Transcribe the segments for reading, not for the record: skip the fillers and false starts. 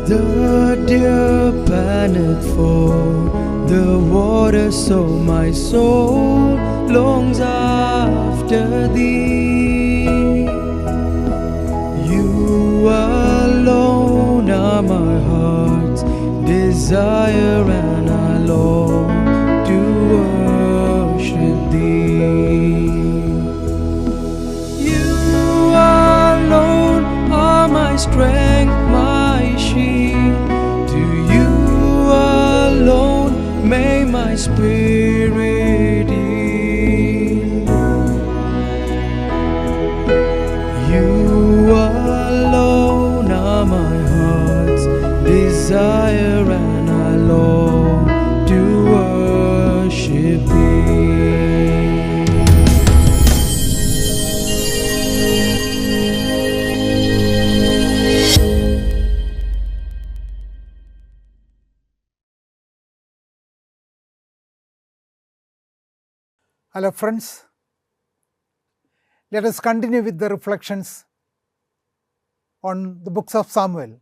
The deer panteth for the water, so my soul longs after thee. You alone are my heart's desire, and I long to worship thee. You alone are my strength, my shield. To you alone may my spirit yield. You alone are my heart's desire, and I long to worship thee. Hello friends, let us continue with the reflections on the books of Samuel.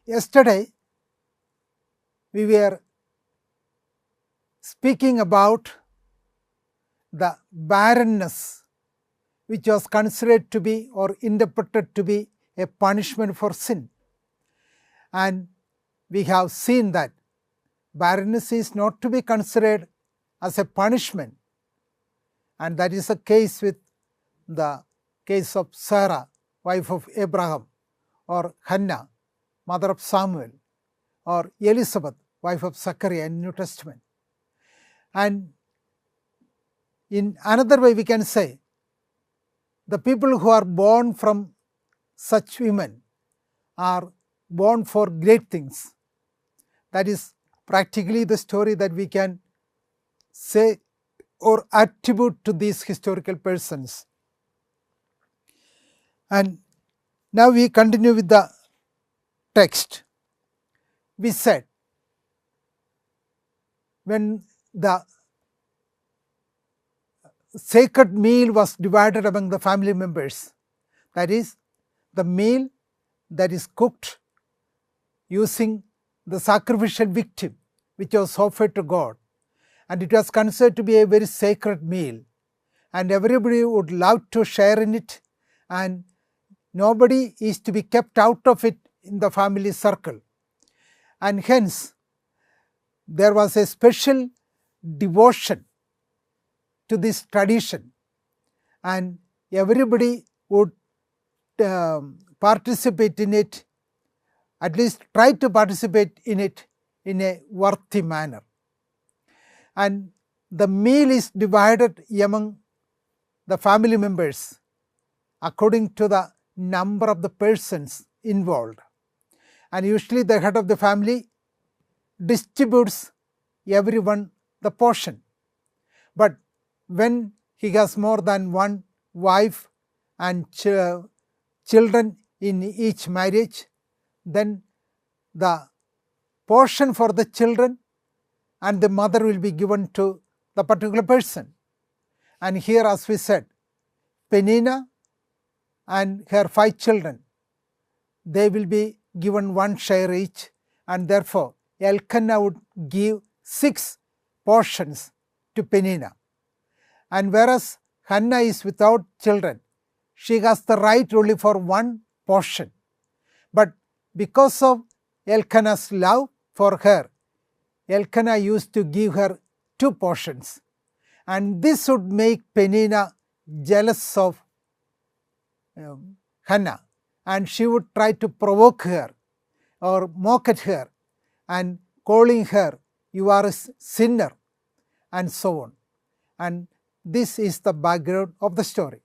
Yesterday, we were speaking about the barrenness which was considered to be or interpreted to be a punishment for sin. And we have seen that barrenness is not to be considered as a punishment, and that is the case with the case of Sarah, wife of Abraham, or Hannah, mother of Samuel, or Elizabeth, wife of Zechariah in New Testament. And in another way we can say, the people who are born from such women are born for great things. That is practically the story that we can say or attribute to these historical persons. And now we continue with the text. We said, when the sacred meal was divided among the family members, that is, the meal that is cooked using the sacrificial victim which was offered to God, and it was considered to be a very sacred meal, and everybody would love to share in it, and nobody is to be kept out of it in the family circle. And hence, there was a special devotion to this tradition, and everybody would participate in it, at least try to participate in it in a worthy manner. And the meal is divided among the family members according to the number of the persons involved. And usually the head of the family distributes everyone the portion. But when he has more than one wife and children in each marriage, then the portion for the children and the mother will be given to the particular person. And here, as we said, Peninnah and her 5 children, they will be given 1 share each, and therefore Elkanah would give 6 portions to Peninnah. And whereas Hannah is without children, she has the right only for 1 portion. But because of Elkanah's love for her, Elkanah used to give her 2 portions, and this would make Peninnah jealous of Hannah, and she would try to provoke her or mock at her and calling her, "You are a sinner," and so on. And this is the background of the story.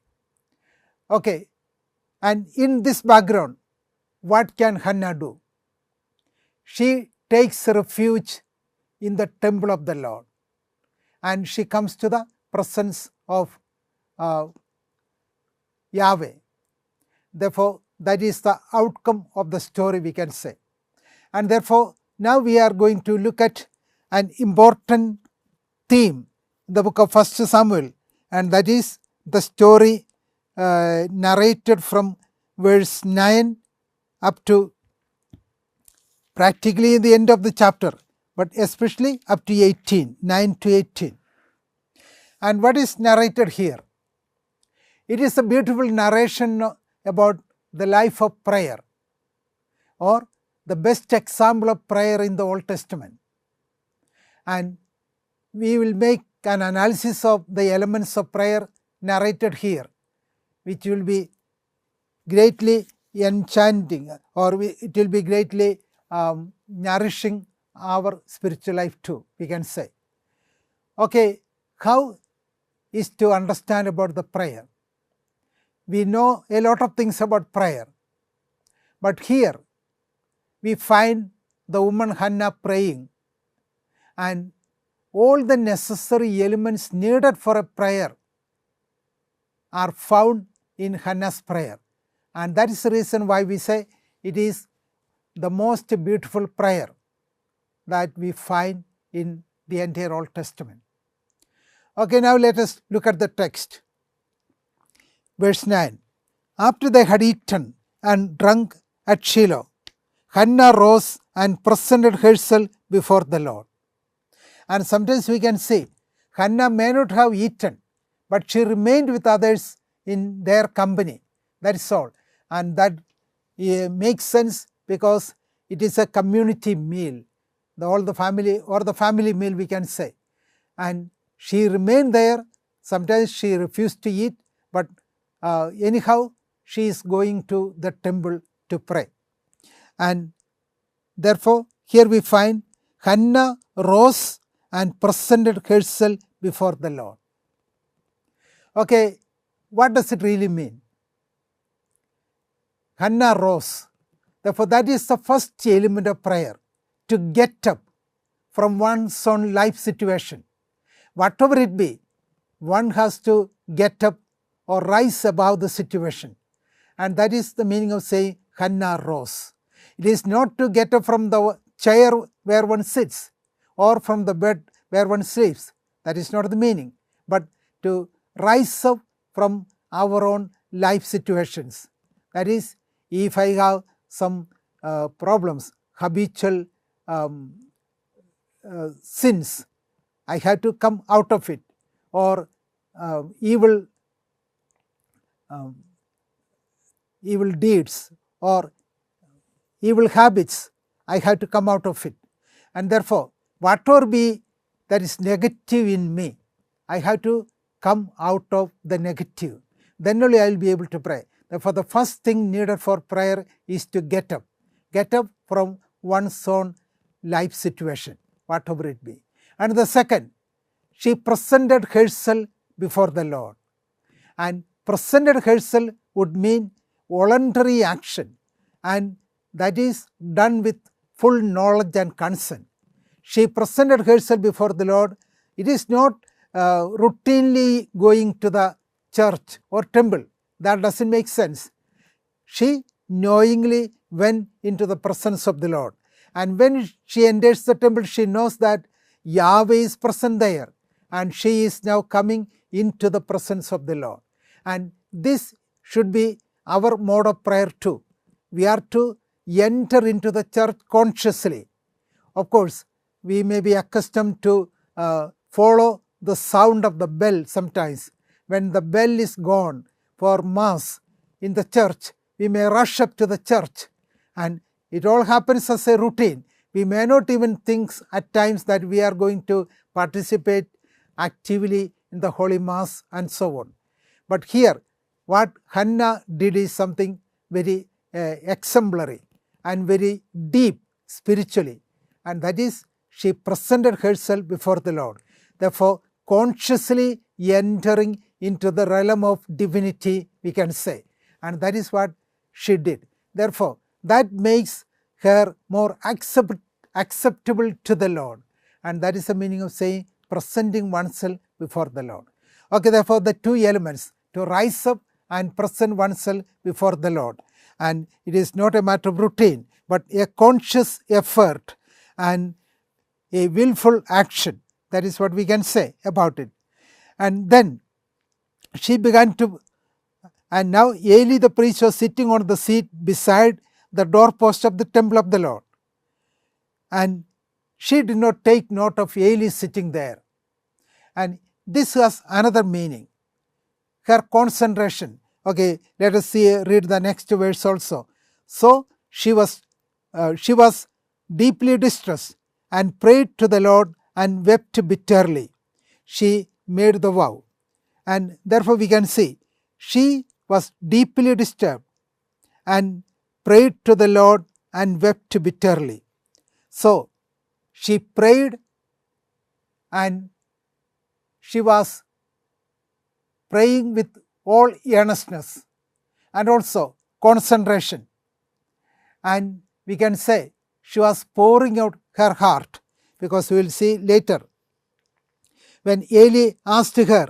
Okay, and in this background, what can Hannah do? She takes refuge in the temple of the Lord, and she comes to the presence of Yahweh. Therefore, that is the outcome of the story, we can say. And therefore, now we are going to look at an important theme in the book of 1 Samuel, and that is the story narrated from verse 9 up to practically in the end of the chapter, but especially up to 18, 9 to 18. And what is narrated here? It is a beautiful narration about the life of prayer, or the best example of prayer in the Old Testament. And we will make an analysis of the elements of prayer narrated here, which will be greatly enchanting, or it will be greatly nourishing our spiritual life too, we can say. Okay, how is to understand about the prayer? We know a lot of things about prayer, but here we find the woman Hannah praying, and all the necessary elements needed for a prayer are found in Hannah's prayer. And that is the reason why we say it is the most beautiful prayer that we find in the entire Old Testament. Okay, now let us look at the text. Verse 9. After they had eaten and drunk at Shiloh, Hannah rose and presented herself before the Lord. And sometimes we can say, Hannah may not have eaten, but she remained with others in their company. That is all. And that makes sense because it is a community meal, all the family, or the family meal we can say. And she remained there. Sometimes she refused to eat, but anyhow she is going to the temple to pray. And therefore here we find Hannah rose and presented herself before the Lord. Okay, what does it really mean? Hannah rose. Therefore that is the first element of prayer, to get up from one's own life situation. Whatever it be, one has to get up or rise above the situation. And that is the meaning of saying Hannah rose. It is not to get up from the chair where one sits or from the bed where one sleeps. That is not the meaning. But to rise up from our own life situations. That is, if I have some problems, habitual sins, I have to come out of it, or evil deeds or evil habits, I have to come out of it. And therefore, whatever be that is negative in me, I have to come out of the negative. Then only I will be able to pray. Therefore, the first thing needed for prayer is to get up from one's own life situation, whatever it be. And the second, she presented herself before the Lord. And presented herself would mean voluntary action, and that is done with full knowledge and consent. She presented herself before the Lord. It is not routinely going to the church or temple. That doesn't make sense. She knowingly went into the presence of the Lord. And when she enters the temple, she knows that Yahweh is present there, and she is now coming into the presence of the Lord. And this should be our mode of prayer too. We are to enter into the church consciously. Of course, we may be accustomed to follow the sound of the bell sometimes. When the bell is gone for mass in the church, we may rush up to the church, and it all happens as a routine. We may not even think at times that we are going to participate actively in the Holy Mass and so on. But here, what Hannah did is something very exemplary and very deep spiritually, and that is, she presented herself before the Lord. Therefore, consciously entering into the realm of divinity, we can say, and that is what she did. Therefore, that makes her more acceptable to the Lord, and that is the meaning of saying presenting oneself before the Lord. Okay, therefore the two elements, to rise up and present oneself before the Lord, and it is not a matter of routine, but a conscious effort and a willful action. That is what we can say about it. And then she began to, and now Eli the priest was sitting on the seat beside the doorpost of the temple of the Lord. and she did not take note of Eli sitting there. And this has another meaning. Her concentration. Okay, let us read the next verse also. So she was deeply distressed and prayed to the Lord and wept bitterly. She made the vow. And therefore we can see she was deeply disturbed and prayed to the Lord and wept bitterly. So she prayed and she was praying with all earnestness and also concentration. And we can say she was pouring out her heart, because we will see later when Eli asked her,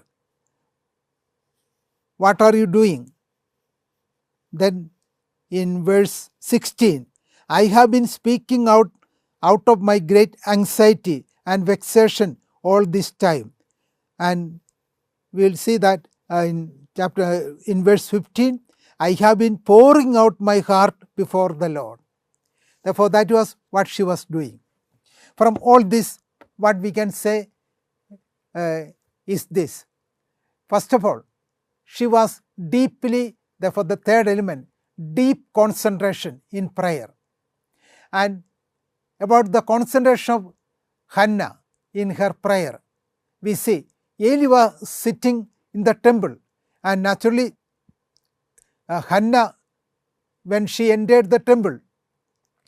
"What are you doing?" Then in verse 16, "I have been speaking out of my great anxiety and vexation all this time." And we will see that in verse 15, "I have been pouring out my heart before the Lord." Therefore, that was what she was doing. From all this, what we can say is this. First of all, she was deeply, therefore the third element, deep concentration in prayer. And about the concentration of Hannah in her prayer, we see Eli was sitting in the temple, and naturally Hannah, when she entered the temple,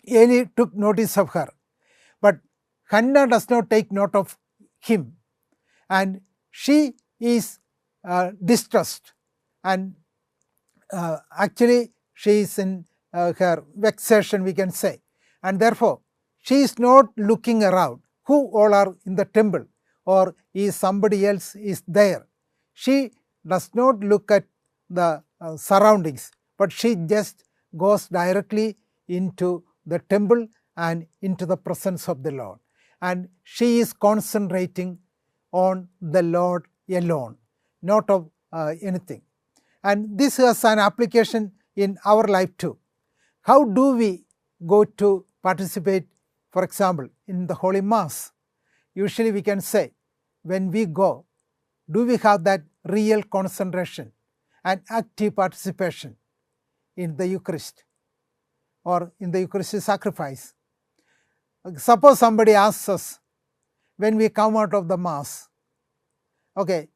Eli took notice of her. But Hannah does not take note of him, and she is distressed, and actually she is in her vexation, we can say, and therefore she is not looking around who all are in the temple or is somebody else is there. She does not look at the surroundings, but she just goes directly into the temple and into the presence of the Lord, and she is concentrating on the Lord alone, not of anything. And this has an application in our life too. How do we go to participate, for example, in the Holy Mass? Usually we can say, when we go, do we have that real concentration and active participation in the Eucharist or in the Eucharistic sacrifice? Suppose somebody asks us when we come out of the Mass, okay,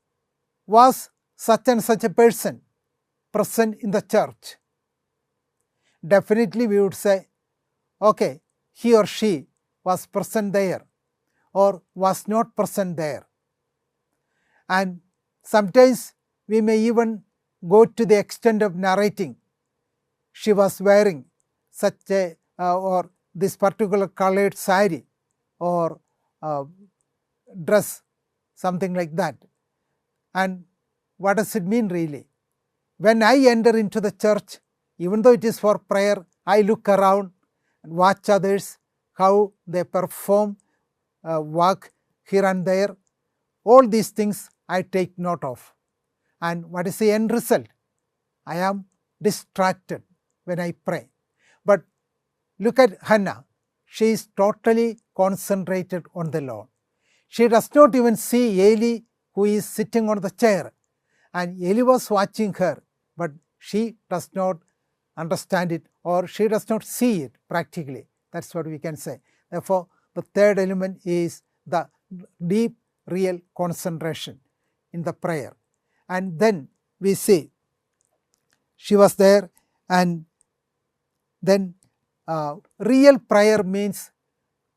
was such and such a person present in the church? Definitely we would say, okay, he or she was present there or was not present there. And sometimes we may even go to the extent of narrating, she was wearing such a or this particular colored sari or dress, something like that. And what does it mean really? When I enter into the church, even though it is for prayer, I look around and watch others, how they perform, walk here and there. All these things I take note of. And what is the end result? I am distracted when I pray. But look at Hannah. She is totally concentrated on the Lord. She does not even see Eli, who is sitting on the chair. And Eli was watching her, but she does not understand it, or she does not see it practically. That's what we can say. Therefore, the third element is the deep, real concentration in the prayer. And then we see she was there, and then real prayer means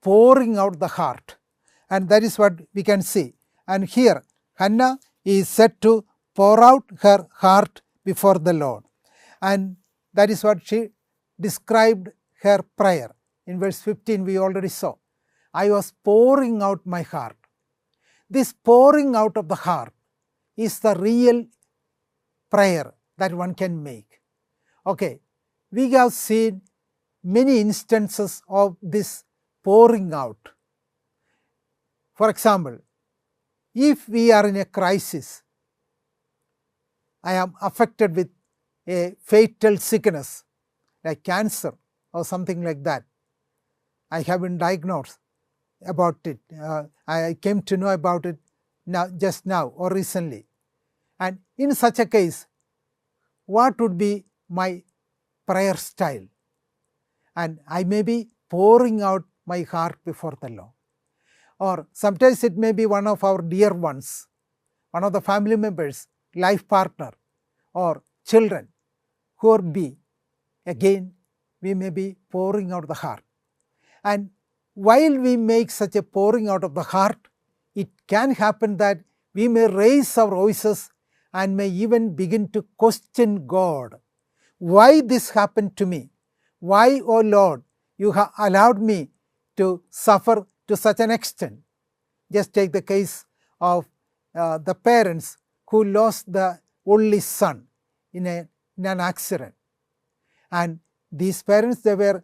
pouring out the heart, and that is what we can see. And here Hannah is said to pour out her heart before the Lord, and that is what she described her prayer. In verse 15 we already saw, I was pouring out my heart. This pouring out of the heart is the real prayer that one can make. Okay, we have seen many instances of this pouring out. For example, if we are in a crisis, I am affected with a fatal sickness like cancer or something like that, I have been diagnosed about it. I came to know about it just now or recently. And in such a case, what would be my prayer style? And I may be pouring out my heart before the Lord. Or sometimes it may be one of our dear ones, one of the family members, life partner, or children, who or be. Again, we may be pouring out the heart. And while we make such a pouring out of the heart, it can happen that we may raise our voices and may even begin to question God. Why this happened to me? Why, O Lord, you have allowed me to suffer to such an extent? Just take the case of the parents who lost the only son in an accident. And these parents, they were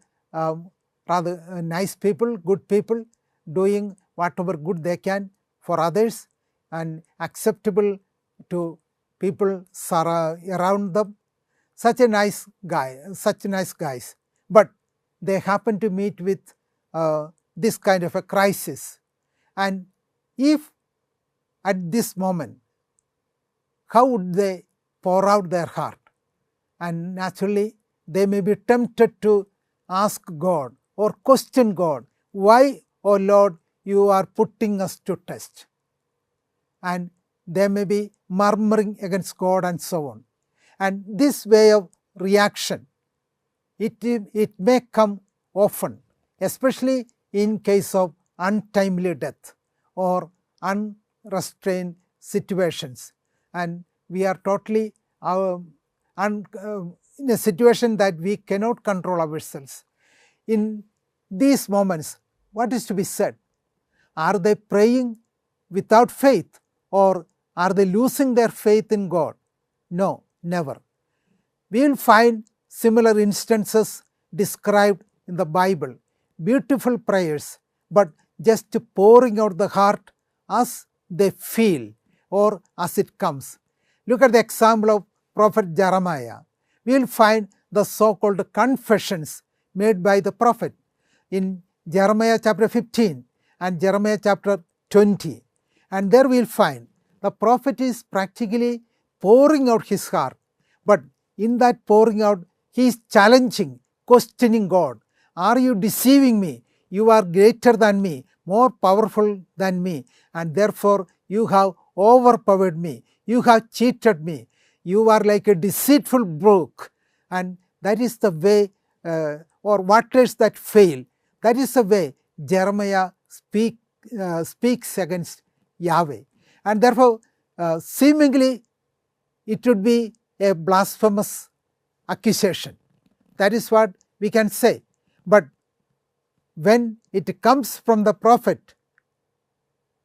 rather nice people, good people, doing whatever good they can for others and acceptable to people around them. Such nice guys. But they happen to meet with this kind of a crisis. And if at this moment, how would they pour out their heart? And naturally, they may be tempted to ask God or question God, why, O Lord, you are putting us to test? And they may be murmuring against God and so on. And this way of reaction, it may come often, especially in case of untimely death or unrestrained situations. And we are totally in a situation that we cannot control ourselves. In these moments, what is to be said? Are they praying without faith, or are they losing their faith in God? No, never. We will find similar instances described in the Bible, beautiful prayers, but just pouring out the heart as they feel or as it comes. Look at the example of Prophet Jeremiah. We will find the so-called confessions made by the prophet in Jeremiah chapter 15 and Jeremiah chapter 20. And there we will find the prophet is practically pouring out his heart. But in that pouring out, he is challenging, questioning God. Are you deceiving me? You are greater than me, more powerful than me, and therefore you have overpowered me. You have cheated me. You are like a deceitful brook. And that is the way, or waters that fail. That is the way Jeremiah speaks against Yahweh. And therefore, seemingly, it would be a blasphemous accusation. That is what we can say. But when it comes from the prophet,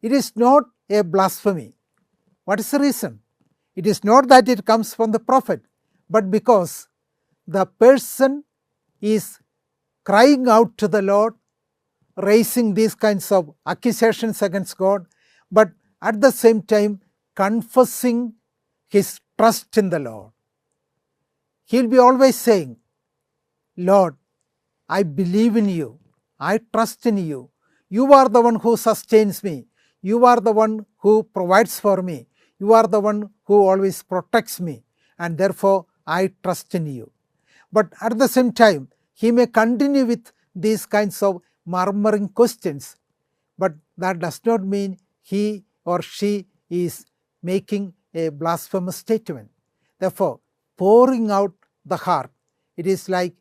it is not a blasphemy. What is the reason? It is not that it comes from the prophet, but because the person is crying out to the Lord, raising these kinds of accusations against God, but at the same time confessing his trust in the Lord. He will be always saying, Lord, I believe in you. I trust in you. You are the one who sustains me. You are the one who provides for me. You are the one who always protects me. And therefore, I trust in you. But at the same time, he may continue with these kinds of murmuring questions. But that does not mean he or she is making a blasphemous statement. Therefore, pouring out the heart, it is like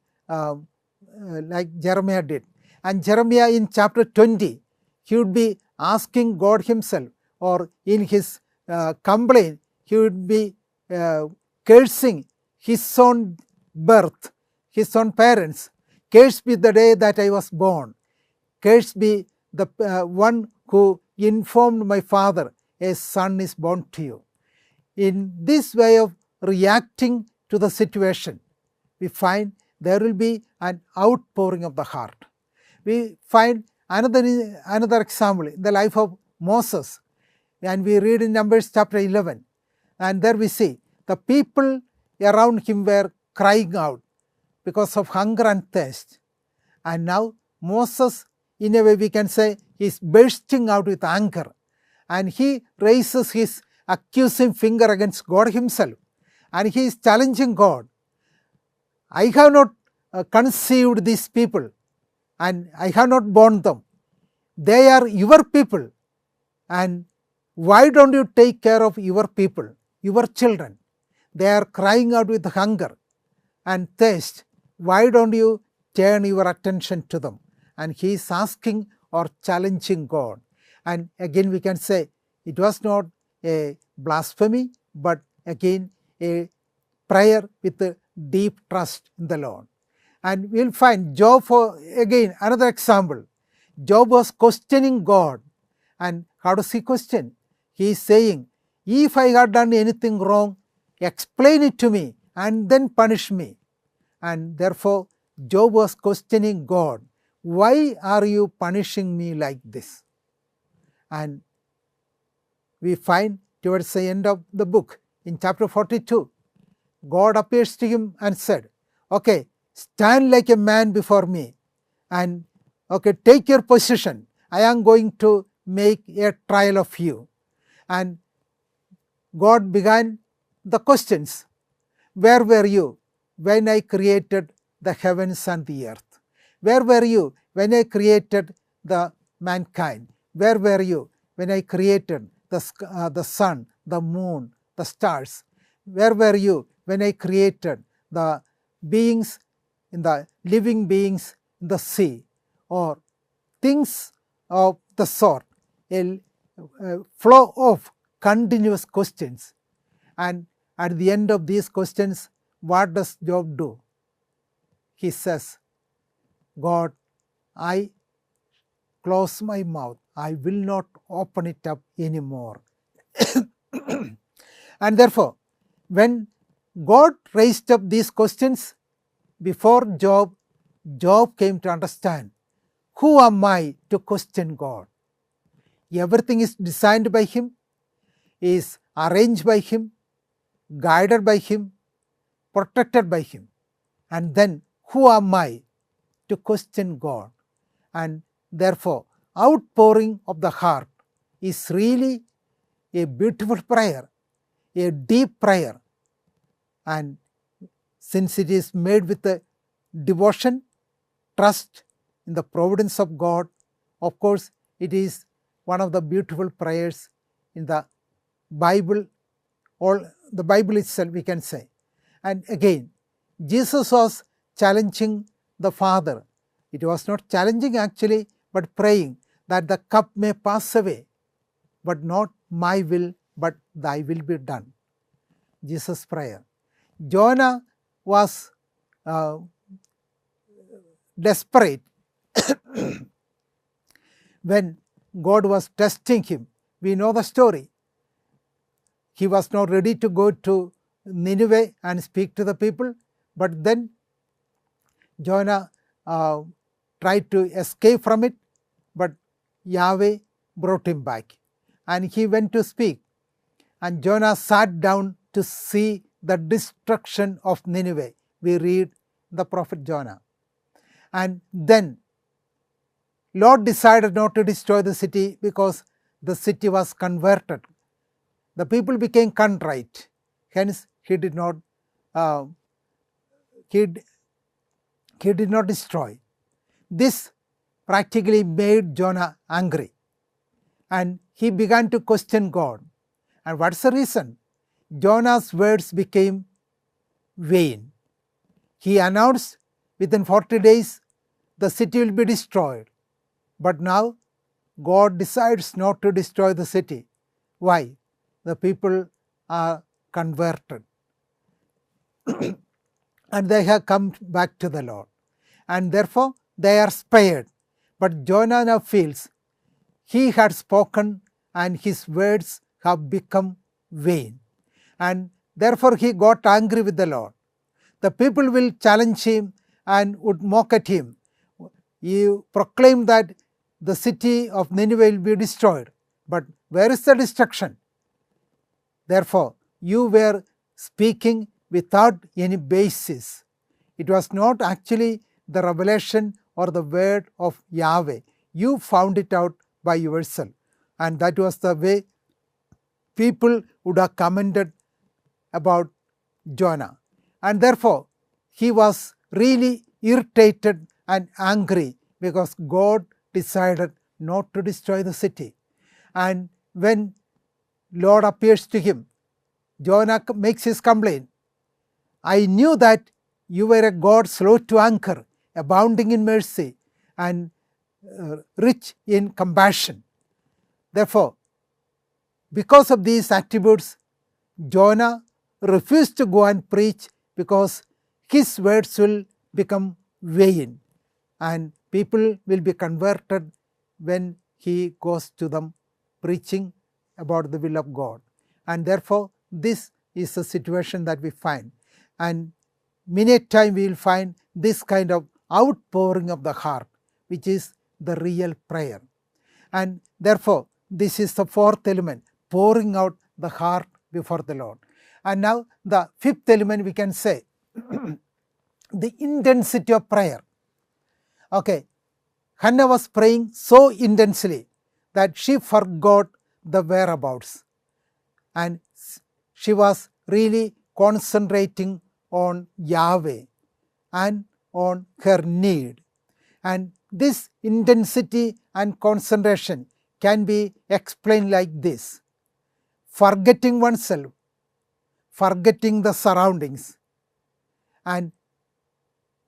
Jeremiah did. And Jeremiah in chapter 20, he would be asking God himself, or in his complaint, he would be cursing his own birth, his own parents. Cursed be the day that I was born. Cursed be the one who informed my father, a son is born to you. In this way of reacting to the situation, we find there will be an outpouring of the heart. We find another example in the life of Moses, and we read in Numbers chapter 11, and there we see the people around him were crying out because of hunger and thirst. And now Moses in a way we can say he is bursting out with anger, and he raises his accusing finger against God himself, and he is challenging God. I have not conceived these people, and I have not born them. They are your people, and why don't you take care of your people, your children? They are crying out with hunger and thirst. Why don't you turn your attention to them? And he is asking or challenging God. And again we can say it was not a blasphemy, but again a prayer with a deep trust in the Lord. And we'll find Job, for again another example. Job was questioning God. And how does he question? He is saying, if I had done anything wrong, explain it to me and then punish me. And therefore Job was questioning God, why are you punishing me like this? And we find towards the end of the book, in chapter 42, God appears to him and said, okay, stand like a man before me, and okay, take your position. I am going to make a trial of you. And God began the questions. Where were you when I created the heavens and the earth? Where were you when I created the mankind? Where were you when I created the sun, the moon, the stars? Where were you when I created the beings, in the living beings in the sea, or things of the sort? A flow of continuous questions. And at the end of these questions, what does Job do? He says, God, I close my mouth. I will not open it up anymore. And therefore, when God raised up these questions before Job, Job came to understand, who am I to question God? Everything is designed by him, is arranged by him, guided by him, protected by him. And then who am I to question God? And therefore, outpouring of the heart is really a beautiful prayer, a deep prayer. And since it is made with a devotion, trust in the providence of God, of course, it is one of the beautiful prayers in the Bible, or the Bible itself we can say. And again, Jesus was challenging the Father. It was not challenging actually, but praying that the cup may pass away, but not my will, but thy will be done. Jesus' prayer. Jonah was desperate when God was testing him. We know the story. He was not ready to go to Nineveh and speak to the people, but then Jonah tried to escape from it, but Yahweh brought him back. And he went to speak. And Jonah sat down to see the destruction of Nineveh. We read the prophet Jonah. And then Lord decided not to destroy the city because the city was converted. The people became contrite. Hence, he did not destroy. This practically made Jonah angry, and he began to question God. And what's the reason? Jonah's words became vain. He announced within 40 days the city will be destroyed. But now God decides not to destroy the city. Why? The people are converted and they have come back to the Lord, and therefore they are spared. But Jonah now feels he had spoken and his words have become vain, and therefore he got angry with the Lord. The people will challenge him and would mock at him. You proclaim that the city of Nineveh will be destroyed, but where is the destruction? Therefore, you were speaking without any basis. It was not actually the revelation or the word of Yahweh. you found it out by yourself. And that was the way people would have commented about Jonah. And therefore, he was really irritated and angry because God decided not to destroy the city. And when Lord appears to him, Jonah makes his complaint. I knew that you were a God slow to anger, abounding in mercy, and rich in compassion. Therefore, because of these attributes, Jonah refused to go and preach because his words will become vain and people will be converted when he goes to them preaching about the will of God. And therefore, this is the situation that we find. And many a time we will find this kind of outpouring of the heart, which is the real prayer. And therefore, this is the fourth element, pouring out the heart before the Lord. And now the fifth element we can say, the intensity of prayer. Okay, Hannah was praying so intensely that she forgot the whereabouts. And she was really concentrating on Yahweh and on her need. And this intensity and concentration can be explained like this: forgetting oneself, forgetting the surroundings, and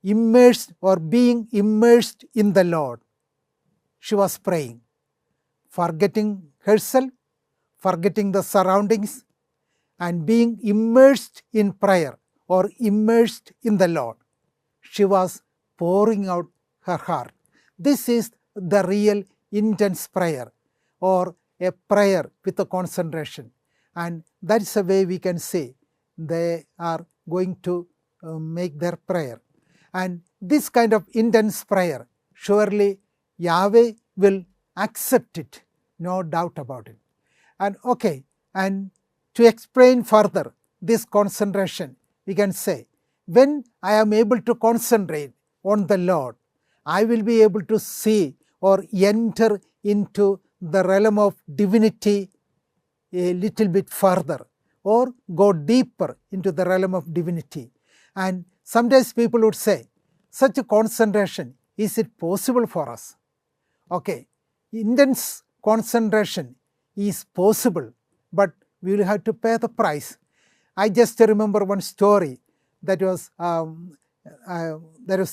immersed or being immersed in the Lord. She was praying, forgetting herself, forgetting the surroundings, and being immersed in prayer or immersed in the Lord. She was pouring out her heart. This is the real intense prayer, or a prayer with a concentration. And that is the way we can say they are going to make their prayer. And this kind of intense prayer, surely Yahweh will accept it, no doubt about it. And okay, and to explain further this concentration, we can say, when I am able to concentrate on the Lord, I will be able to see or enter into the realm of divinity a little bit further, or go deeper into the realm of divinity. And sometimes people would say, such a concentration, is it possible for us? Okay, intense concentration is possible, but we will have to pay the price. I just remember one story that was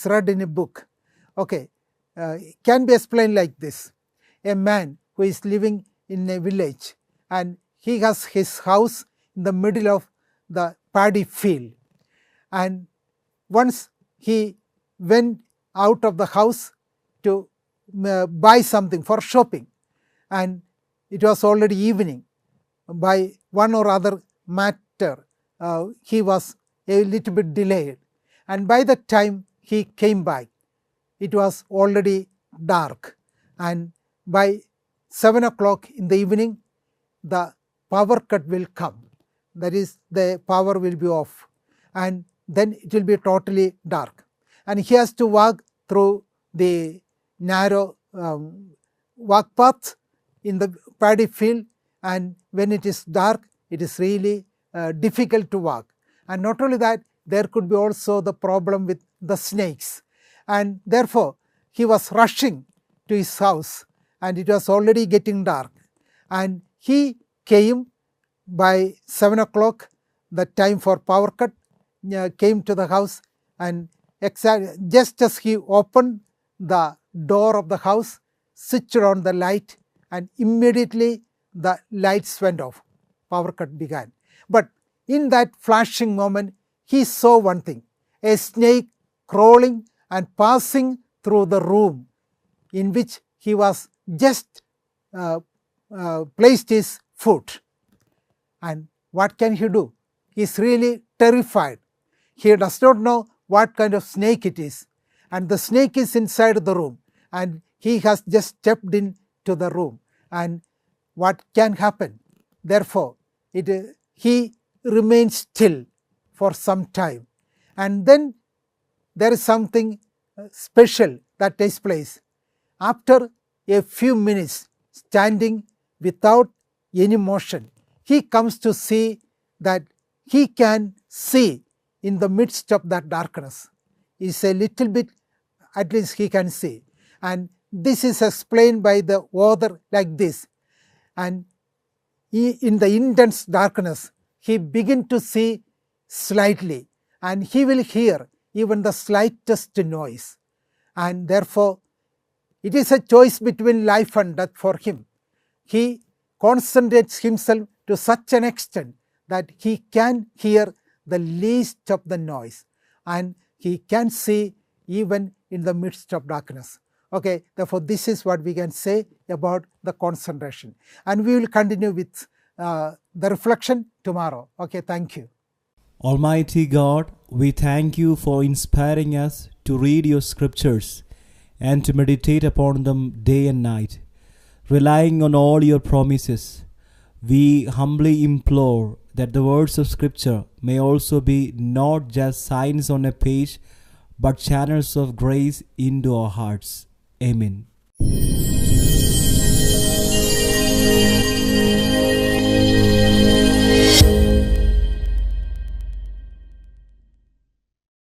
read in a book. Okay, it can be explained like this. A man who is living in a village, and he has his house in the middle of the paddy field. And once he went out of the house to buy something for shopping, and it was already evening. By one or other matter, he was a little bit delayed, and by the time he came back, it was already dark, and by 7 o'clock in the evening, the power cut will come. That is, the power will be off, and then it will be totally dark, and he has to walk through the narrow walk path in the paddy field, and when it is dark, it is really difficult to walk. And not only that, there could be also the problem with the snakes, and therefore he was rushing to his house, and it was already getting dark, and he came by 7 o'clock, the time for power cut, came to the house, and just as he opened the door of the house, switched on the light, and immediately the lights went off. Power cut began. But in that flashing moment, he saw one thing: a snake crawling and passing through the room in which he was just placed his foot. And what can he do? He is really terrified. He does not know what kind of snake it is, and the snake is inside the room, and he has just stepped into the room, and what can happen? Therefore, he remains still for some time, and then there is something special that takes place. After a few minutes standing without any motion, he comes to see that he can see in the midst of that darkness. Is a little bit, at least he can see. And this is explained by the author like this. And in the intense darkness, he begin to see slightly, and he will hear even the slightest noise. And therefore, it is a choice between life and death for him. He concentrates himself to such an extent that he can hear the least of the noise, and he can see even in the midst of darkness. Okay, therefore this is what we can say about the concentration, and we will continue with the reflection tomorrow. Okay, thank you. Almighty God, we thank you for inspiring us to read your scriptures and to meditate upon them day and night. Relying on all your promises, we humbly implore that the words of scripture may also be not just signs on a page, but channels of grace into our hearts. Amen.